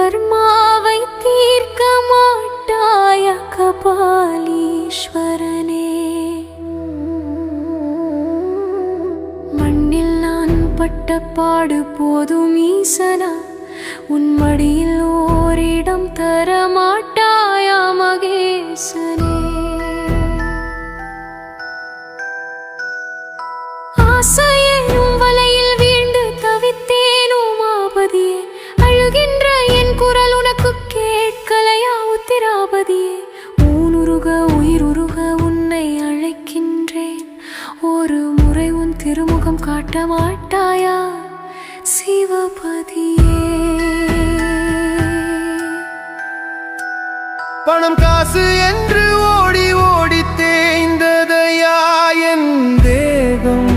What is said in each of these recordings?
கர்மாவை தீர்க்க மாட்டாய கபாலீஸ்வரனே. மண்ணில் நான் பட்ட பாடு போதும் ஈசனா, உன் மடியில் ஓரிடம் தர மாட்டாயா மகேசனே. ஆசையேனும் வலையில் வீண்டு தவித்தேனும் ஆபதியே, அழுகின்ற என் குரல் உனக்கு கேட்கலையா உத்திராபதியே. ஊனுருக உயிருருக உன்னை அழைக்கின்றேன், ஒரு முறை உன் திருமுகம் காட்ட மாட்டாயா சிவபதியே. பணம் காசு என்று ஓடி ஓடி தேய்ந்ததையா என் தேகம்,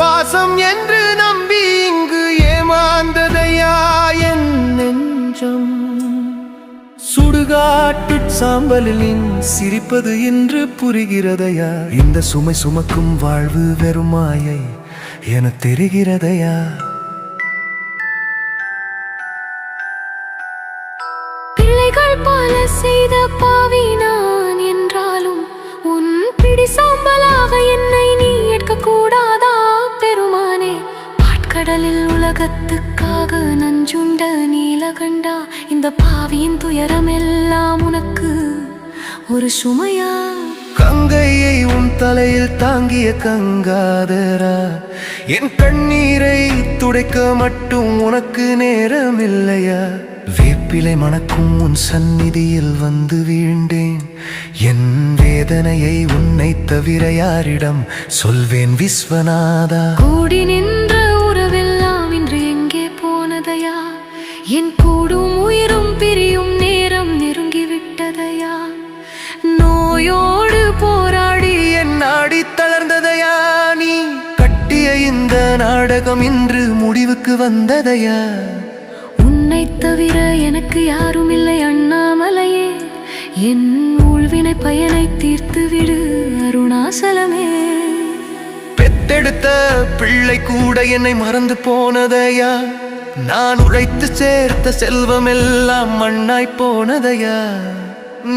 பாசம் என்று நம்பி இங்கு ஏமாந்ததையா என் நெஞ்சம். சுடுகாட்டு சாம்பலின் சிரிப்பது என்று புரிகிறதையா, இந்த சுமை சுமக்கும் வாழ்வு வெறும் மாயை என தெரிகிறதையா. பிள்ளைகள் பல செய்த பாவி நான் என்றாலும், உன் பிடி சாம்பலாக என்னை நீ ஏற்க கூடாதா பெருமானே. பாட்கடலில் உலகத்துக்காக நஞ்சுண்ட நீலகண்டா, இந்த பாவியின் துயரம் எல்லாம் உனக்கு ஒரு சுமையா. கங்கையை உன் தலையில் தாங்கிய கங்காதரா, என் கண்ணீரை துடைக்க மட்டும் உனக்கு நேரமில்லையா. வேப்பிலை மணக்கும் உன் சந்நிதியில் வந்து வீழ்ந்தேன், என் வேதனையை உன்னை தவிர யாரிடம் சொல்வேன் விஸ்வநாதா. கூடி நின்ற உறவெல்லாம் இன்று எங்கே போனதையா, என் கூடும் உயிரும் பிரியும் நேரம் நெருங்கிவிட்டதையா. நோயோடு போராடி என் நாடி தளர்ந்ததையா, நீ கட்டிய இந்த நாடகம் இன்று முடிவுக்கு வந்ததையா. உன்னை தவிர எனக்கு யாரும் இல்லை அண்ணாமலையே, என் ஊழ்வினை பயனை தீர்த்து விடு அருணாசலமே. பெத்தெடுத்த பிள்ளை கூட என்னை மறந்து போனதையா, நான் உழைத்து சேர்த்த செல்வம் எல்லாம் மண்ணாய் போனதையா.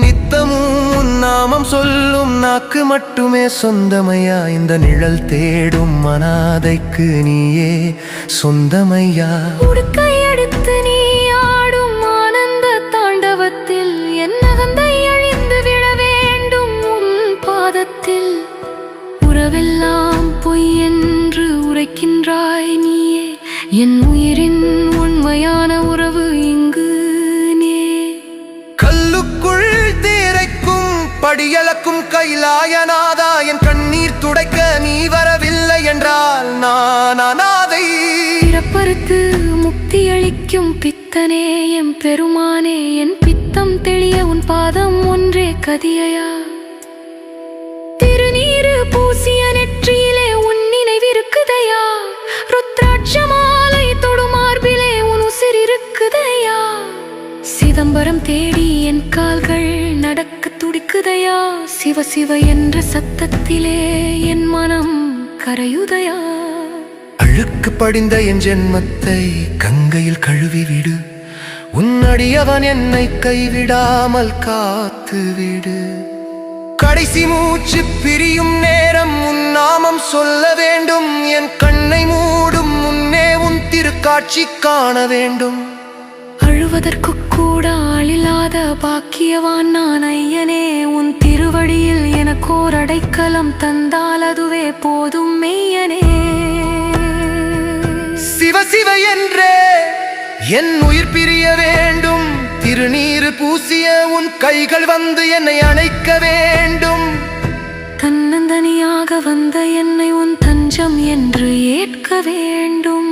நித்தமும் நாமம் சொல்லும் நாக்கு மட்டுமே சொந்தமையா, இந்த நிழல் தேடும் மனாதைக்கு நீயே சொந்தமையா. உடுக்கை எடுத்து நீ ஆடும் ஆனந்த தாண்டவத்தில் என் அகந்தை அழிந்து விழ வேண்டும் உன் பாதத்தில். உறவெல்லாம் பொய் என்று உரைக்கின்றாய் நீயே, என் உயிரின் உண்மையான உறவு இங்கு நீ. கல்லுக்குள் தேரைக்கும் படியளக்கும் கைலாயநாதா, என் கண்ணீர் துடைக்க நீ வரவில்லை என்றால் நான் அநாதை. பிறப்பறுத்து முக்தி அளிக்கும் பித்தனே எம் பெருமானே, என் பித்தம் தெளிய உன் பாதம் ஒன்றே கதியையா. திருநீரு பூசிய நெற்றியிலே உன் நினைவிருக்குதையா, ருத்ராட்ச மாலை தொடுமார்பிலே உன் உசிர் இருக்குதையா. சிதம்பரம் தேடி என் கால்கள் நடக்க துடிக்குதையா, சிவ சிவ என்ற சத்தத்திலே என் மனம் கரையுதையா. அழுக்கு படிந்த என் ஜென்மத்தை கங்கையில் கழுவி விடு, உன்னடியவன் என்னை கைவிடாமல் காத்து விடு. கடைசி மூச்சு பிரியும் நேரம் உன் நாமம் சொல்ல வேண்டும், என் கண்ணை மூடும் முன்னே உன் திருக்காட்சி காண வேண்டும். அழுவதற்கு கூட ஆளில்லாத பாக்கியவான் நான் ஐயனே, உன் திருவடியில் எனக்கோர் அடைக்கலம் தந்தால் அதுவே போதும் மெய்யனே. சிவ சிவ என்றே என் உயிர் பிரிய வேண்டும், திருநீரு பூசிய உன் கைகள் வந்து என்னை அணைக்க வேண்டும். தன்னந்தனியாக வந்த என்னை உன் தஞ்சம் என்று ஏற்க வேண்டும்.